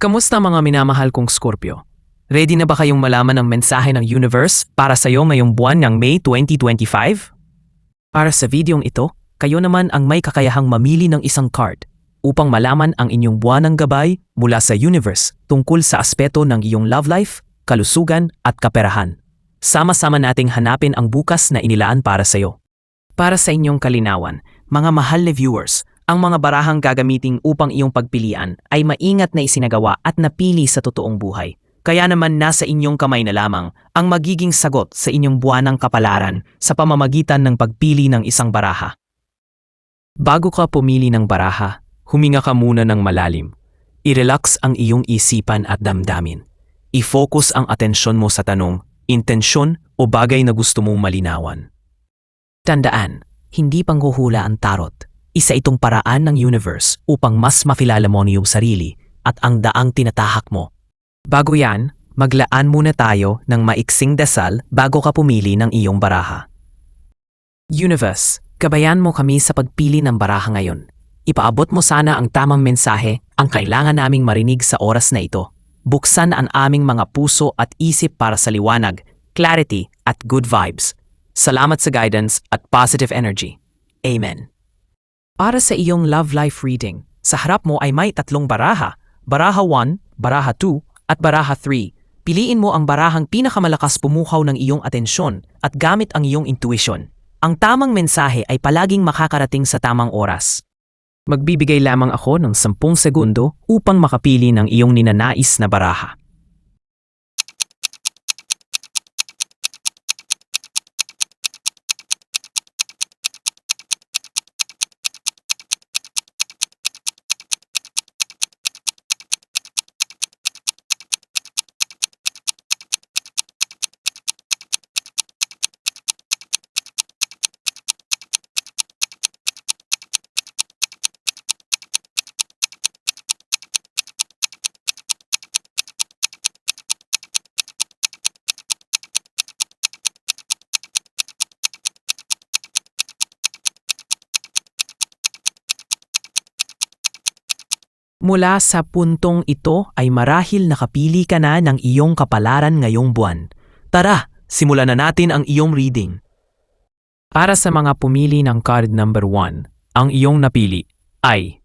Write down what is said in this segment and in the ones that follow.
Kamusta mga minamahal kong Scorpio? Ready na ba kayong malaman ang mensahe ng universe para sa iyo ngayong buwan ng May 2025? Para sa videong ito, kayo naman ang may kakayahang mamili ng isang card upang malaman ang inyong buwanang gabay mula sa universe tungkol sa aspeto ng iyong love life, kalusugan at kaperahan. Sama-sama nating hanapin ang bukas na inilaan para sa iyo. Para sa inyong kalinawan, mga mahal na viewers, ang mga barahang gagamitin upang iyong pagpilian ay maingat na isinagawa at napili sa totoong buhay. Kaya naman nasa inyong kamay na lamang ang magiging sagot sa inyong buwanang kapalaran sa pamamagitan ng pagpili ng isang baraha. Bago ka pumili ng baraha, huminga ka muna ng malalim. I-relax ang iyong isipan at damdamin. I-focus ang atensyon mo sa tanong, intensyon o bagay na gusto mong malinawan. Tandaan, hindi panghuhula ang tarot. Isa itong paraan ng universe upang mas makilala mo ang iyong sarili at ang daang tinatahak mo. Bago yan, maglaan muna tayo ng maiksing dasal bago ka pumili ng iyong baraha. Universe, gabayan mo kami sa pagpili ng baraha ngayon. Ipaabot mo sana ang tamang mensahe ang kailangan naming marinig sa oras na ito. Buksan ang aming mga puso at isip para sa liwanag, clarity at good vibes. Salamat sa guidance at positive energy. Amen. Para sa iyong love life reading, sa harap mo ay may tatlong baraha, baraha 1, baraha 2, at baraha 3. Piliin mo ang barahang pinakamalakas pumukaw ng iyong atensyon at gamit ang iyong intuition. Ang tamang mensahe ay palaging makakarating sa tamang oras. Magbibigay lamang ako ng 10 segundo upang makapili ng iyong ninanais na baraha. Mula sa puntong ito ay marahil nakapili ka na ng iyong kapalaran ngayong buwan. Tara, simulan na natin ang iyong reading. Para sa mga pumili ng card number 1, ang iyong napili ay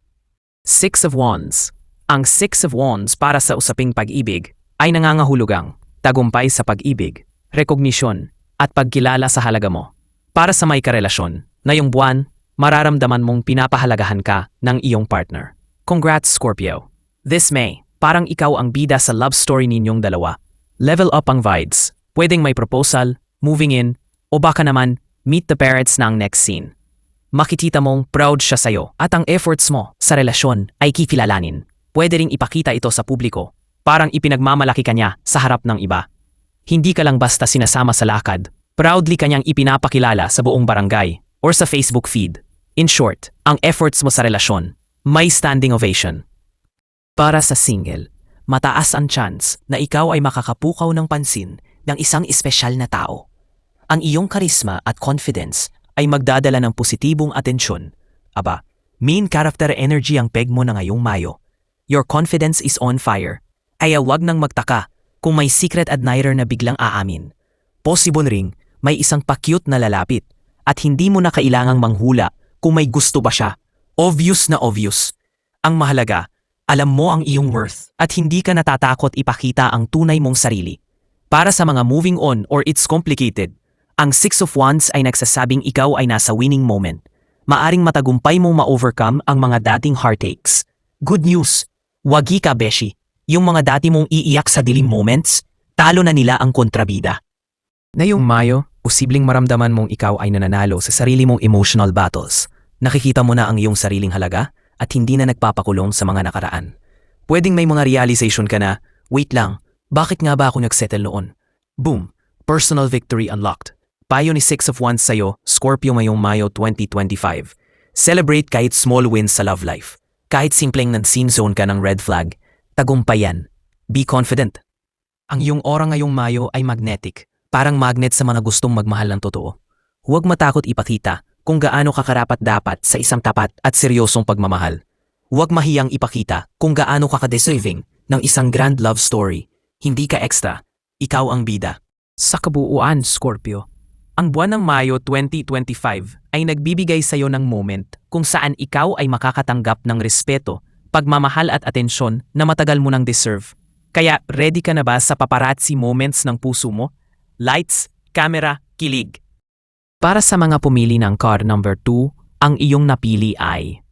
6 of Wands. Ang 6 of Wands para sa usaping pag-ibig ay nangangahulugang tagumpay sa pag-ibig, rekognisyon at pagkilala sa halaga mo. Para sa may karelasyon, ngayong buwan, mararamdaman mong pinapahalagahan ka ng iyong partner. Congrats, Scorpio! This May, parang ikaw ang bida sa love story ninyong dalawa. Level up ang vibes. Pwedeng may proposal, moving in, o baka naman, meet the parents na ang next scene. Makikita mong proud siya sa'yo at ang efforts mo sa relasyon ay kikilalanin. Pwede ring ipakita ito sa publiko. Parang ipinagmamalaki ka niya sa harap ng iba. Hindi ka lang basta sinasama sa lakad. Proudly kanyang ipinapakilala sa buong barangay or sa Facebook feed. In short, ang efforts mo sa relasyon may standing ovation. Para sa single, mataas ang chance na ikaw ay makakapukaw ng pansin ng isang espesyal na tao. Ang iyong karisma at confidence ay magdadala ng positibong atensyon. Aba, main character energy ang peg mo na ngayong Mayo. Your confidence is on fire. Kaya wag nang magtaka kung may secret admirer na biglang aamin. Possible ring may isang pa-cute na lalapit at hindi mo na kailangang manghula kung may gusto ba siya. Obvious na obvious. Ang mahalaga, alam mo ang iyong worth at hindi ka natatakot ipakita ang tunay mong sarili. Para sa mga moving on or it's complicated, ang 6 of Wands ay nagsasabing ikaw ay nasa winning moment. Maaring matagumpay mong ma-overcome ang mga dating heartaches. Good news, wagi ka beshi. Yung mga dati mong iiyak sa dilim moments, talo na nila ang kontrabida. Ngayong Mayo, posibleng maramdaman mong ikaw ay nananalo sa sarili mong emotional battles. Nakikita mo na ang iyong sariling halaga at hindi na nagpapakulong sa mga nakaraan. Pwedeng may mga realization ka na, wait lang, bakit nga ba ako nagsettle noon? Boom! Personal victory unlocked. Payo ni 6 of Wands sa'yo, Scorpio ngayong Mayo 2025. Celebrate kahit small wins sa love life. Kahit simpleng nan-scene zone ka ng red flag, tagumpayan. Be confident. Ang iyong aura ngayong Mayo ay magnetic, parang magnet sa mga gustong magmahal ng totoo. Huwag matakot ipakita kung gaano ka karapat-dapat sa isang tapat at seryosong pagmamahal. Huwag mahiyang ipakita kung gaano ka ka-deserving ng isang grand love story. Hindi ka extra. Ikaw ang bida. Sa kabuuan, Scorpio, ang buwan ng Mayo 2025 ay nagbibigay sa iyo ng moment kung saan ikaw ay makakatanggap ng respeto, pagmamahal at atensyon na matagal mo nang deserve. Kaya ready ka na ba sa paparazzi moments ng puso mo? Lights, camera, kilig. Para sa mga pumili ng card number 2, ang iyong napili ay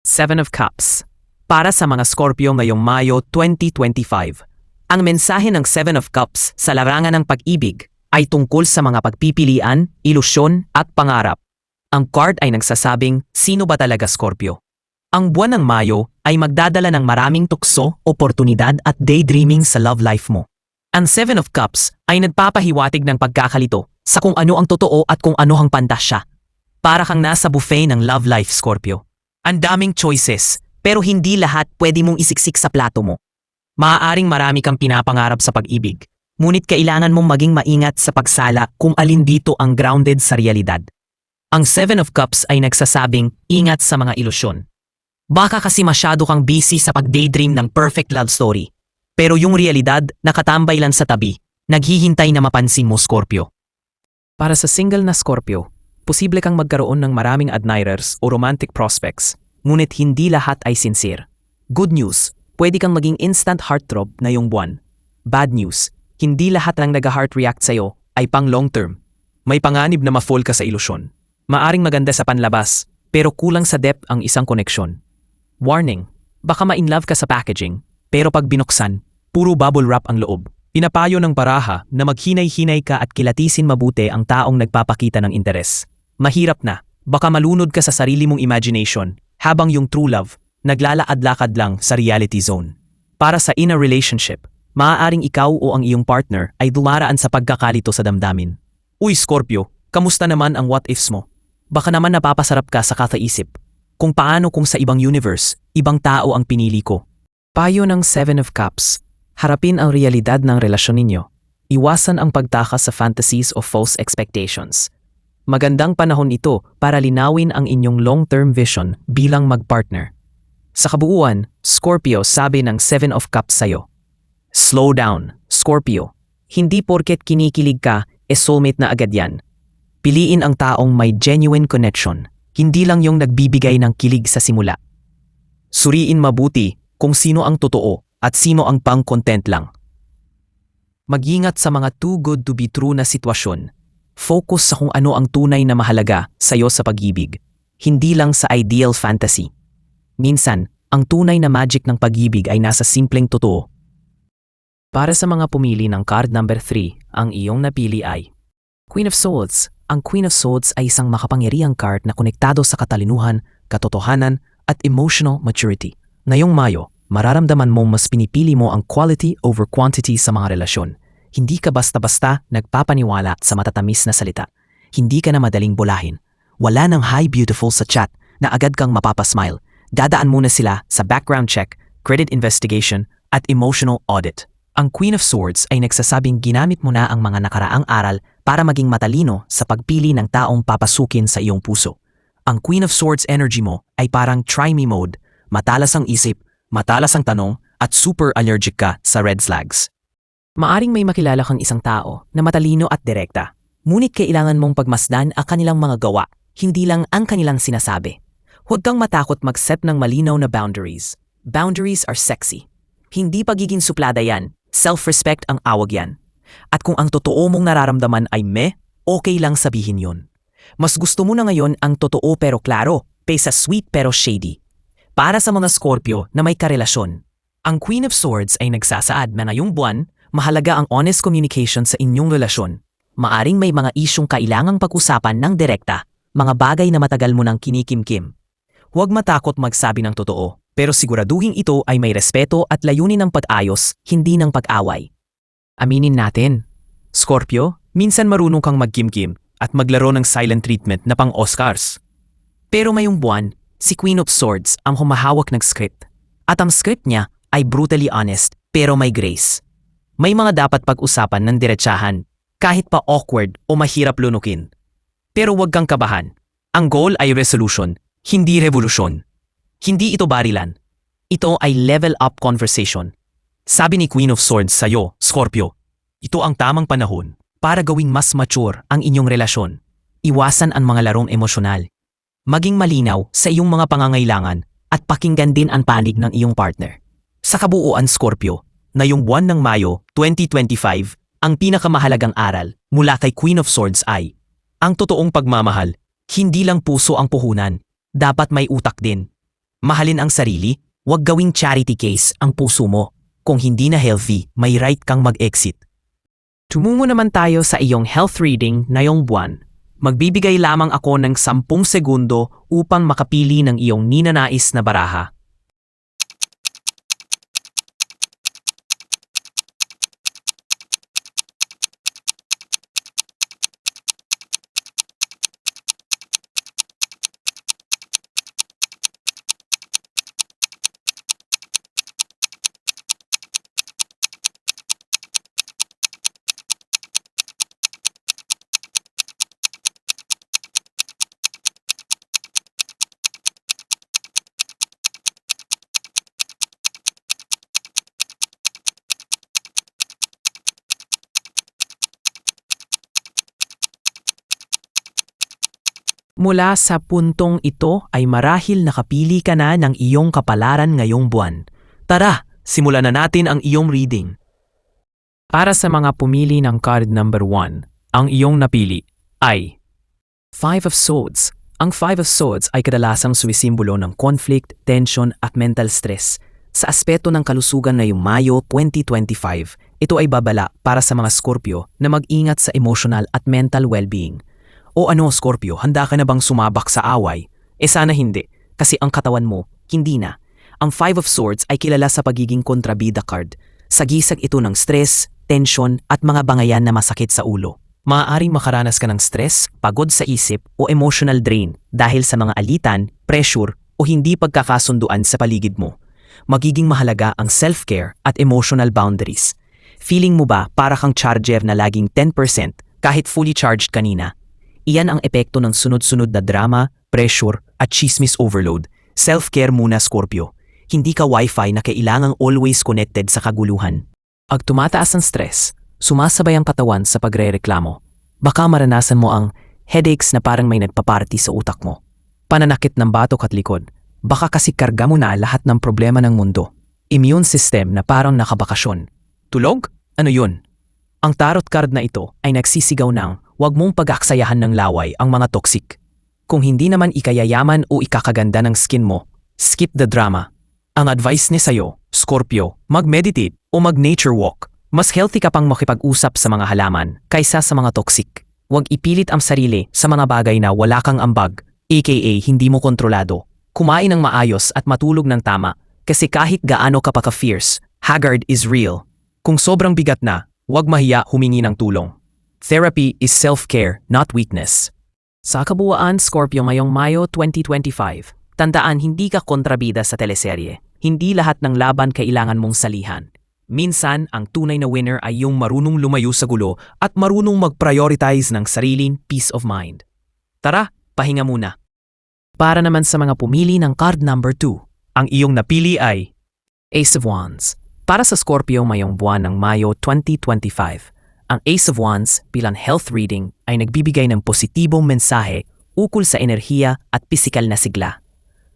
Seven of Cups. Para sa mga Scorpio ngayong Mayo 2025, ang mensahe ng Seven of Cups sa larangan ng pag-ibig ay tungkol sa mga pagpipilian, ilusyon at pangarap. Ang card ay nagsasabing, sino ba talaga Scorpio? Ang buwan ng Mayo ay magdadala ng maraming tukso, oportunidad at daydreaming sa love life mo. Ang Seven of Cups ay nagpapahiwatig ng pagkakalito sa kung ano ang totoo at kung ano ang pantasya. Para kang nasa buffet ng love life, Scorpio. Ang daming choices, pero hindi lahat pwede mong isiksik sa plato mo. Maaaring marami kang pinapangarap sa pag-ibig, ngunit kailangan mong maging maingat sa pagsala kung alin dito ang grounded sa realidad. Ang Seven of Cups ay nagsasabing, ingat sa mga ilusyon. Baka kasi masyado kang busy sa pag-daydream ng perfect love story. Pero yung realidad, nakatambay lang sa tabi, naghihintay na mapansin mo, Scorpio. Para sa single na Scorpio, posible kang magkaroon ng maraming admirers o romantic prospects, ngunit hindi lahat ay sincere. Good news, pwede kang maging instant heartthrob na yung buwan. Bad news, hindi lahat ng nag-heart react sa'yo ay pang long term. May panganib na ma-fall ka sa ilusyon. Maaring maganda sa panlabas, pero kulang sa depth ang isang koneksyon. Warning, baka ma-inlove ka sa packaging, pero pag binuksan, puro bubble wrap ang loob. Pinapayo ng baraha na maghinay-hinay ka at kilatisin mabuti ang taong nagpapakita ng interes. Mahirap na, baka malunod ka sa sarili mong imagination, habang yung true love, naglalaad-lakad lang sa reality zone. Para sa in a relationship, maaaring ikaw o ang iyong partner ay dumaraan sa pagkakalito sa damdamin. Uy Scorpio, kamusta naman ang what ifs mo? Baka naman napapasarap ka sa kakaisip. Kung paano kung sa ibang universe, ibang tao ang pinili ko. Payo ng Seven of Cups. Harapin ang realidad ng relasyon ninyo. Iwasan ang pagtakas sa fantasies o false expectations. Magandang panahon ito para linawin ang inyong long-term vision bilang magpartner. Sa kabuuan, Scorpio, sabi ng Seven of Cups sa'yo. Slow down, Scorpio. Hindi porket kinikilig ka, soulmate na agad yan. Piliin ang taong may genuine connection, hindi lang yung nagbibigay ng kilig sa simula. Suriin mabuti kung sino ang totoo at sino ang pang-content lang. Mag-ingat sa mga too good to be true na sitwasyon. Focus sa kung ano ang tunay na mahalaga sa'yo sa pag-ibig, hindi lang sa ideal fantasy. Minsan, ang tunay na magic ng pag-ibig ay nasa simpleng totoo. Para sa mga pumili ng card number 3, ang iyong napili ay Queen of Swords. Ang Queen of Swords ay isang makapangyarihang card na konektado sa katalinuhan, katotohanan at emotional maturity. Ngayong Mayo, mararamdaman mong mas pinipili mo ang quality over quantity sa mga relasyon. Hindi ka basta-basta nagpapaniwala sa matatamis na salita. Hindi ka na madaling bulahin. Wala nang hi beautiful sa chat na agad kang mapapasmile. Dadaan muna sila sa background check, credit investigation at emotional audit. Ang Queen of Swords ay nagsasabing ginamit mo na ang mga nakaraang aral para maging matalino sa pagpili ng taong papasukin sa iyong puso. Ang Queen of Swords energy mo ay parang try me mode, matalas ang isip, matalas ang tanong at super allergic ka sa red flags. Maaring may makilala kang isang tao na matalino at direkta, ngunit kailangan mong pagmasdan ang kanilang mga gawa, hindi lang ang kanilang sinasabi. Huwag kang matakot mag-set ng malinaw na boundaries. Boundaries are sexy. Hindi pagiging suplada yan, self-respect ang awag yan. At kung ang totoo mong nararamdaman ay okay lang sabihin yon. Mas gusto mo na ngayon ang totoo pero klaro, kaysa sweet pero shady. Para sa mga Scorpio na may karelasyon, ang Queen of Swords ay nagsasaad na ngayong buwan, mahalaga ang honest communication sa inyong relasyon. Maaring may mga isyong kailangang pag-usapan ng direkta, mga bagay na matagal mo nang kinikimkim. Huwag matakot magsabi ng totoo, pero siguraduhin ito ay may respeto at layunin ng pag-ayos, hindi ng pag-away. Aminin natin, Scorpio, minsan marunong kang magkimkim at maglaro ng silent treatment na pang Oscars. Pero ngayong buwan, si Queen of Swords ang humahawak ng script. At ang script niya ay brutally honest pero may grace. May mga dapat pag-usapan ng diretsahan, kahit pa awkward o mahirap lunukin. Pero huwag kang kabahan. Ang goal ay resolution, hindi revolusyon. Hindi ito barilan. Ito ay level up conversation. Sabi ni Queen of Swords sa'yo, Scorpio, ito ang tamang panahon para gawing mas mature ang inyong relasyon. Iwasan ang mga larong emosyonal. Maging malinaw sa iyong mga pangangailangan at pakinggan din ang panig ng iyong partner. Sa kabuuan, Scorpio, ngayong buwan ng Mayo 2025, ang pinakamahalagang aral mula kay Queen of Swords ay, ang totoong pagmamahal, hindi lang puso ang puhunan, dapat may utak din. Mahalin ang sarili, huwag gawing charity case ang puso mo. Kung hindi na healthy, may right kang mag-exit. Tumungo naman tayo sa iyong health reading ngayong buwan. Magbibigay lamang ako ng 10 segundo upang makapili ng iyong ninanais na baraha. Mula sa puntong ito ay marahil nakapili ka na ng iyong kapalaran ngayong buwan. Tara, simulan na natin ang iyong reading. Para sa mga pumili ng card number 1, ang iyong napili ay Five of Swords. Ang Five of Swords ay kadalasang sumisimbolo ng conflict, tension at mental stress. Sa aspeto ng kalusugan ngayong Mayo 2025, ito ay babala para sa mga Scorpio na mag-ingat sa emotional at mental well-being. O ano, Scorpio, handa ka na bang sumabak sa away? Sana hindi, kasi ang katawan mo, hindi na. Ang Five of Swords ay kilala sa pagiging kontrabida card. Sagisag ito ng stress, tension at mga bangayan na masakit sa ulo. Maaaring makaranas ka ng stress, pagod sa isip o emotional drain dahil sa mga alitan, pressure o hindi pagkakasunduan sa paligid mo. Magiging mahalaga ang self-care at emotional boundaries. Feeling mo ba para kang charger na laging 10% kahit fully charged kanina? Iyan ang epekto ng sunod-sunod na drama, pressure at chismis overload. Self-care muna, Scorpio. Hindi ka wifi na kailangang always connected sa kaguluhan. Pag tumataas ang stress, sumasabay ang katawan sa pagre-reklamo. Baka maranasan mo ang headaches na parang may nagpaparty sa utak mo. Pananakit ng batok at likod. Baka kasi karga mo na lahat ng problema ng mundo. Immune system na parang nakabakasyon. Tulog? Ano yun? Ang tarot card na ito ay nagsisigaw ng huwag mong pag-aksayahan ng laway ang mga toxic. Kung hindi naman ikayayaman o ikakaganda ng skin mo, skip the drama. Ang advice ni sa'yo, Scorpio, mag-meditate o mag-nature walk. Mas healthy ka pang makipag-usap sa mga halaman kaysa sa mga toxic. Huwag ipilit ang sarili sa mga bagay na wala kang ambag, aka hindi mo kontrolado. Kumain ng maayos at matulog ng tama kasi kahit gaano ka pa ka-fierce, haggard is real. Kung sobrang bigat na, huwag mahiya humingi ng tulong. Therapy is self-care, not weakness. Sa kabuuan, Scorpio, ngayong Mayo 2025, tandaan hindi ka kontrabida sa teleserye. Hindi lahat ng laban kailangan mong salihan. Minsan, ang tunay na winner ay yung marunong lumayo sa gulo at marunong mag-prioritize ng sariling peace of mind. Tara, pahinga muna. Para naman sa mga pumili ng card number 2, ang iyong napili ay Ace of Wands. Para sa Scorpio ngayong buwan ng Mayo 2025, ang Ace of Wands bilang health reading ay nagbibigay ng positibong mensahe ukol sa enerhiya at pisikal na sigla.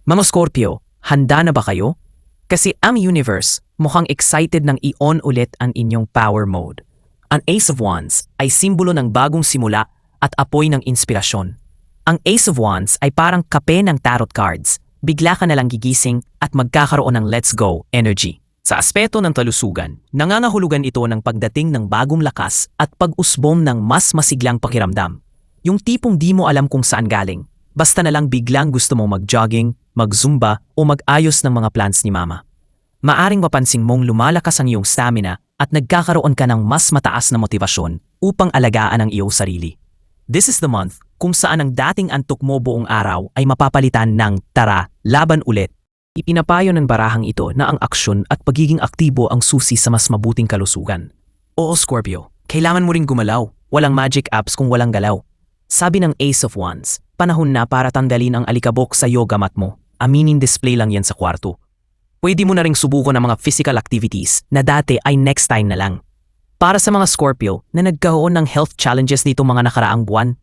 Mga Scorpio, handa na ba kayo? Kasi ang universe mukhang excited nang i-on ulit ang inyong power mode. Ang Ace of Wands ay simbolo ng bagong simula at apoy ng inspirasyon. Ang Ace of Wands ay parang kape ng tarot cards. Bigla ka nalang gigising at magkakaroon ng let's go energy. Sa aspeto ng kalusugan, nangangahulugan ito ng pagdating ng bagong lakas at pag-usbong ng mas masiglang pakiramdam. Yung tipong di mo alam kung saan galing, basta na lang biglang gusto mong mag-jogging, mag-zumba o mag-ayos ng mga plans ni mama. Maaring mapansing mong lumalakas ang iyong stamina at nagkakaroon ka ng mas mataas na motibasyon upang alagaan ang iyong sarili. This is the month kung saan ang dating antok mo buong araw ay mapapalitan ng tara, laban ulit. Ipinapayo ng barahang ito na ang aksyon at pagiging aktibo ang susi sa mas mabuting kalusugan. Oo, Scorpio, kailangan mo ring gumalaw. Walang magic apps kung walang galaw. Sabi ng Ace of Wands, panahon na para tanggalin ang alikabok sa yoga mat mo. Aminin display lang yan sa kwarto. Pwede mo na ring subukan ng mga physical activities na dati ay next time na lang. Para sa mga Scorpio na nagkaroon ng health challenges nito mga nakaraang buwan,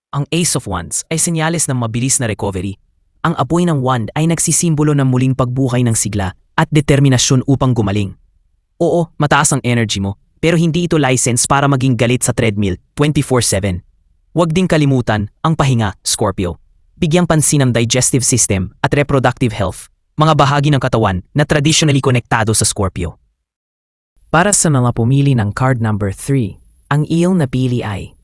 ang Ace of Wands ay senyales ng mabilis na recovery. Ang apoy ng wand ay nagsisimbolo ng muling pagbuhay ng sigla at determinasyon upang gumaling. Oo, mataas ang energy mo, pero hindi ito license para maging galit sa treadmill 24/7. Huwag ding kalimutan ang pahinga, Scorpio. Bigyang pansin ang digestive system at reproductive health, mga bahagi ng katawan na traditionally konektado sa Scorpio. Para sa mga pumili ng card number 3, ang iyong napili ay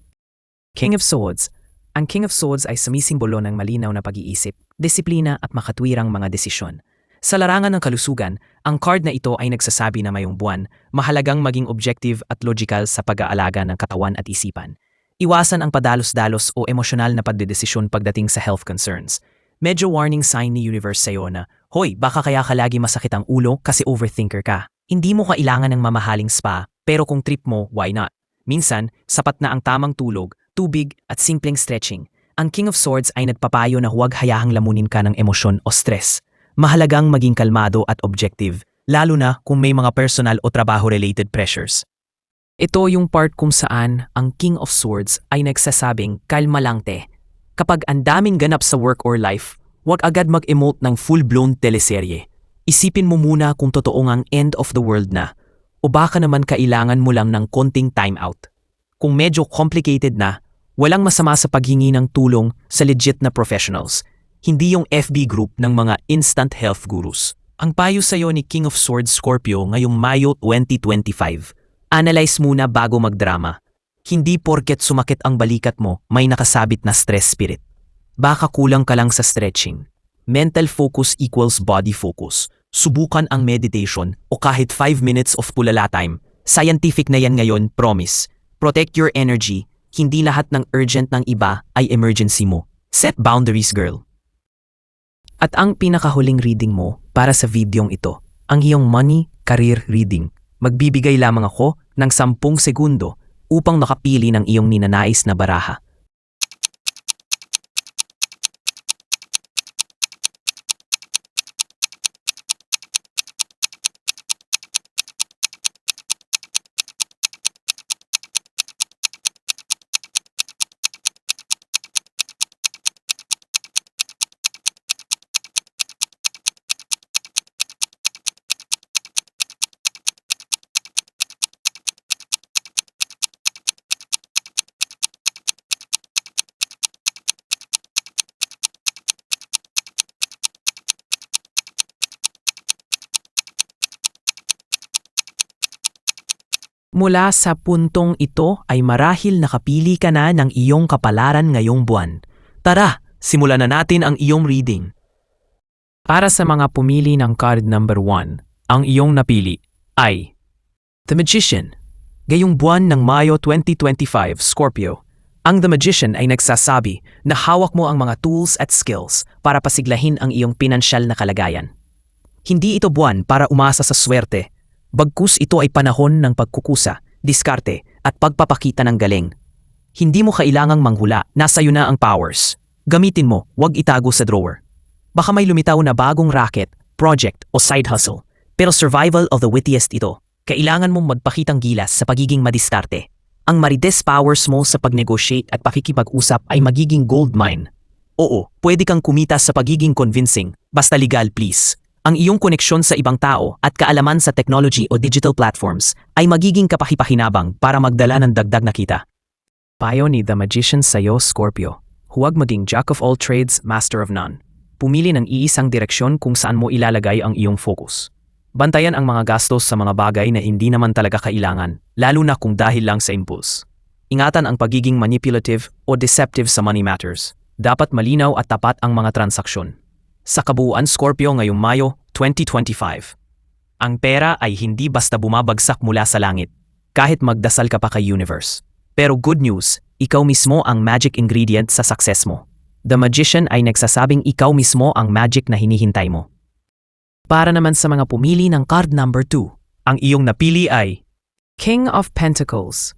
King of Swords. Ang King of Swords ay sumisimbolo ng malinaw na pag-iisip, disiplina at makatwirang mga desisyon. Sa larangan ng kalusugan, ang card na ito ay nagsasabi na ngayong buwan, mahalagang maging objective at logical sa pag-aalaga ng katawan at isipan. Iwasan ang padalos-dalos o emosyonal na pagdedesisyon pagdating sa health concerns. Medyo warning sign ni universe sa'yo na, hoy, baka kaya ka lagi masakit ang ulo kasi overthinker ka. Hindi mo kailangan ng mamahaling spa, pero kung trip mo, why not? Minsan, sapat na ang tamang tulog, tubig at simpleng stretching. Ang King of Swords ay nagpapayo na huwag hayahang lamunin ka ng emosyon o stress. Mahalagang maging kalmado at objective, lalo na kung may mga personal o trabaho-related pressures. Ito yung part kung saan ang King of Swords ay nagsasabing, kalma lang te. Kapag ang daming ganap sa work or life, huwag agad mag-emote ng full-blown teleserye. Isipin mo muna kung totoo ngang end of the world na, o baka naman kailangan mo lang ng konting time out. Kung medyo complicated na, walang masama sa paghingi ng tulong sa legit na professionals, hindi yung FB group ng mga instant health gurus. Ang payo sa'yo ni King of Swords Scorpio ngayong Mayo 2025, analyze muna bago magdrama. Hindi porket sumakit ang balikat mo, may nakasabit na stress spirit. Baka kulang ka lang sa stretching. Mental focus equals body focus. Subukan ang meditation o kahit 5 minutes of tulala time. Scientific na yan ngayon, promise. Protect your energy. Hindi lahat ng urgent ng iba ay emergency mo. Set boundaries, girl. At ang pinakahuling reading mo para sa videong ito, ang iyong money career reading. Magbibigay lamang ako ng 10 segundo upang makapili ng iyong ninanais na baraha. Mula sa puntong ito ay marahil nakapili ka na ng iyong kapalaran ngayong buwan. Tara, simulan na natin ang iyong reading. Para sa mga pumili ng card number 1, ang iyong napili ay The Magician. Ngayong buwan ng Mayo 2025, Scorpio, ang The Magician ay nagsasabi na hawak mo ang mga tools at skills para pasiglahin ang iyong pinansyal na kalagayan. Hindi ito buwan para umasa sa swerte. Bagkus ito ay panahon ng pagkukusa, diskarte at pagpapakita ng galing. Hindi mo kailangang manghula, nasa iyo na ang powers. Gamitin mo, huwag itago sa drawer. Baka may lumitaw na bagong racket, project o side hustle, pero survival of the wittiest ito. Kailangan mong magpakitang gilas sa pagiging madiskarte. Ang marites powers mo sa pag-negotiate at pakikipag-usap ay magiging gold mine. Oo, pwede kang kumita sa pagiging convincing, basta legal please. Ang iyong koneksyon sa ibang tao at kaalaman sa technology o digital platforms ay magiging kapakipakinabang para magdala ng dagdag na kita. Payo ni The Magician sa'yo, Scorpio. Huwag maging jack of all trades, master of none. Pumili ng iisang direksyon kung saan mo ilalagay ang iyong focus. Bantayan ang mga gastos sa mga bagay na hindi naman talaga kailangan, lalo na kung dahil lang sa impulse. Ingatan ang pagiging manipulative o deceptive sa money matters. Dapat malinaw at tapat ang mga transaksyon. Sa kabuuan, Scorpio, ngayong Mayo 2025. Ang pera ay hindi basta bumabagsak mula sa langit, kahit magdasal ka pa kay universe. Pero good news, ikaw mismo ang magic ingredient sa success mo. The Magician ay nagsasabing ikaw mismo ang magic na hinihintay mo. Para naman sa mga pumili ng card number 2, ang iyong napili ay King of Pentacles.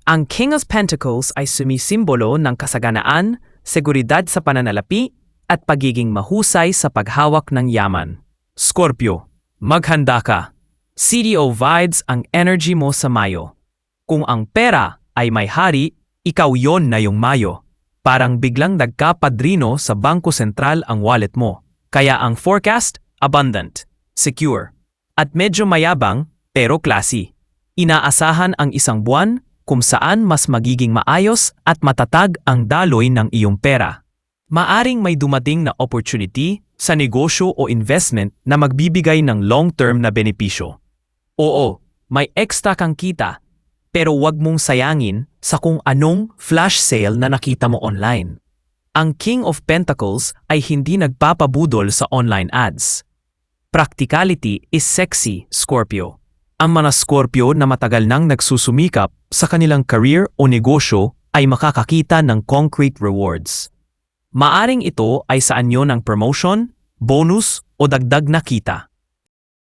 Ang King of Pentacles ay sumisimbolo ng kasaganaan, seguridad sa pananalapi, at pagiging mahusay sa paghawak ng yaman. Scorpio, Maghanda ka. CDO Vides ang energy mo sa Mayo. Kung ang pera ay may hari, ikaw yon na yung Mayo. Parang biglang nagkapadrino sa Bangko Sentral ang wallet mo. Kaya ang forecast, abundant, secure, at medyo mayabang pero classy. Inaasahan ang isang buwan kung saan mas magiging maayos at matatag ang daloy ng iyong pera. Maaring may dumating na opportunity sa negosyo o investment na magbibigay ng long-term na benepisyo. Oo, may extra kang kita, pero wag mong sayangin sa kung anong flash sale na nakita mo online. Ang King of Pentacles ay hindi nagpapabudol sa online ads. Practicality is sexy, Scorpio. Ang mga Scorpio na matagal nang nagsusumikap sa kanilang career o negosyo ay makakakita ng concrete rewards. Maaring ito ay sa anyo ng promotion, bonus o dagdag na kita.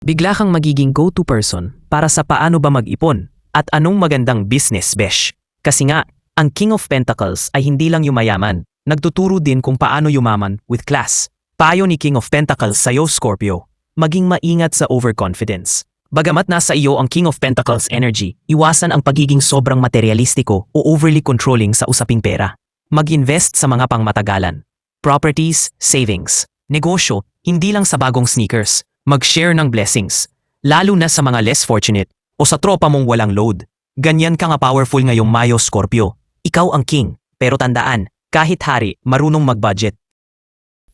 Bigla kang magiging go-to person para sa paano ba mag-ipon at anong magandang business besh. Kasi nga, ang King of Pentacles ay hindi lang yumayaman, nagtuturo din kung paano yumaman with class. Payo ni King of Pentacles sa'yo, Scorpio, maging maingat sa overconfidence. Bagamat nasa iyo ang King of Pentacles energy, iwasan ang pagiging sobrang materialistiko o overly controlling sa usaping pera. Mag-invest sa mga pangmatagalan. Properties, savings, negosyo, hindi lang sa bagong sneakers. Mag-share ng blessings, lalo na sa mga less fortunate o sa tropa mong walang load. Ganyan ka nga powerful ngayong Mayo, Scorpio. Ikaw ang king, pero tandaan, kahit hari, marunong mag-budget.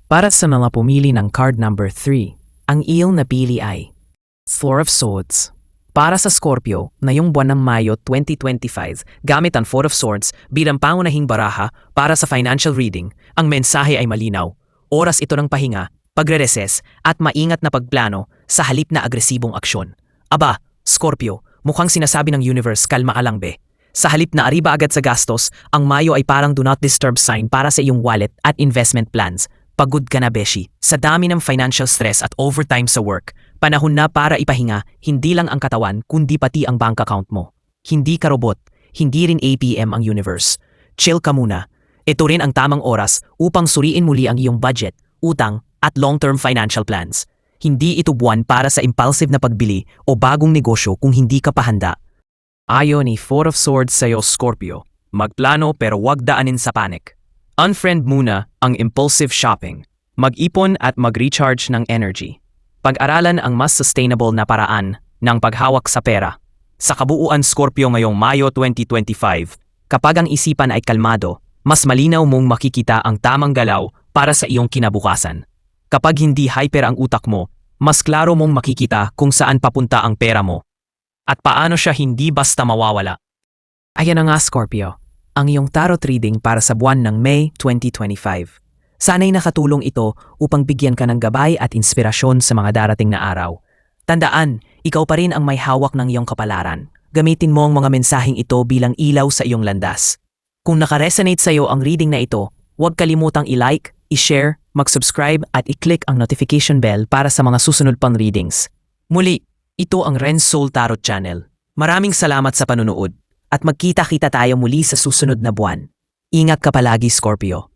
Para sa mga pumili ng card number 3, ang iyong napili ay Four of Swords. Para sa Scorpio, ngayong buwan ng Mayo 2025, gamit ang Four of Swords bilang pangunahing baraha para sa financial reading, ang mensahe ay malinaw. Oras ito ng pahinga, pagre-recess at maingat na pagplano sa halip na agresibong aksyon. Aba, Scorpio, mukhang sinasabi ng universe, kalma ka lang be. Sa halip na ariba agad sa gastos, ang Mayo ay parang do not disturb sign para sa iyong wallet at investment plans. Pagod ka na, beshi. Sa dami ng financial stress at overtime sa work, panahon na para ipahinga hindi lang ang katawan kundi pati ang bank account mo. Hindi ka robot, hindi rin APM ang universe. Chill ka muna. Ito rin ang tamang oras upang suriin muli ang iyong budget, utang at long-term financial plans. Hindi ito buwan para sa impulsive na pagbili o bagong negosyo kung hindi ka pa handa. Ayon ni Four of Swords sa'yo, Scorpio, magplano pero wag daanin sa panic. Unfriend muna ang impulsive shopping. Mag-ipon at mag-recharge ng energy. Pag-aralan ang mas sustainable na paraan ng paghawak sa pera. Sa kabuuan, Scorpio, ngayong Mayo 2025, kapag ang isipan ay kalmado, mas malinaw mong makikita ang tamang galaw para sa iyong kinabukasan. Kapag hindi hyper ang utak mo, mas klaro mong makikita kung saan papunta ang pera mo at paano siya hindi basta mawawala. Ayan na nga, Scorpio, ang iyong tarot reading para sa buwan ng May 2025. Sana'y nakatulong ito upang bigyan ka ng gabay at inspirasyon sa mga darating na araw. Tandaan, ikaw pa rin ang may hawak ng iyong kapalaran. Gamitin mo ang mga mensaheng ito bilang ilaw sa iyong landas. Kung nakaresonate sa iyo ang reading na ito, huwag kalimutang i-like, i-share, mag-subscribe at i-click ang notification bell para sa mga susunod pang readings. Muli, ito ang Renz Soul Tarot Channel. Maraming salamat sa panunood at magkita-kita tayo muli sa susunod na buwan. Ingat ka palagi, Scorpio.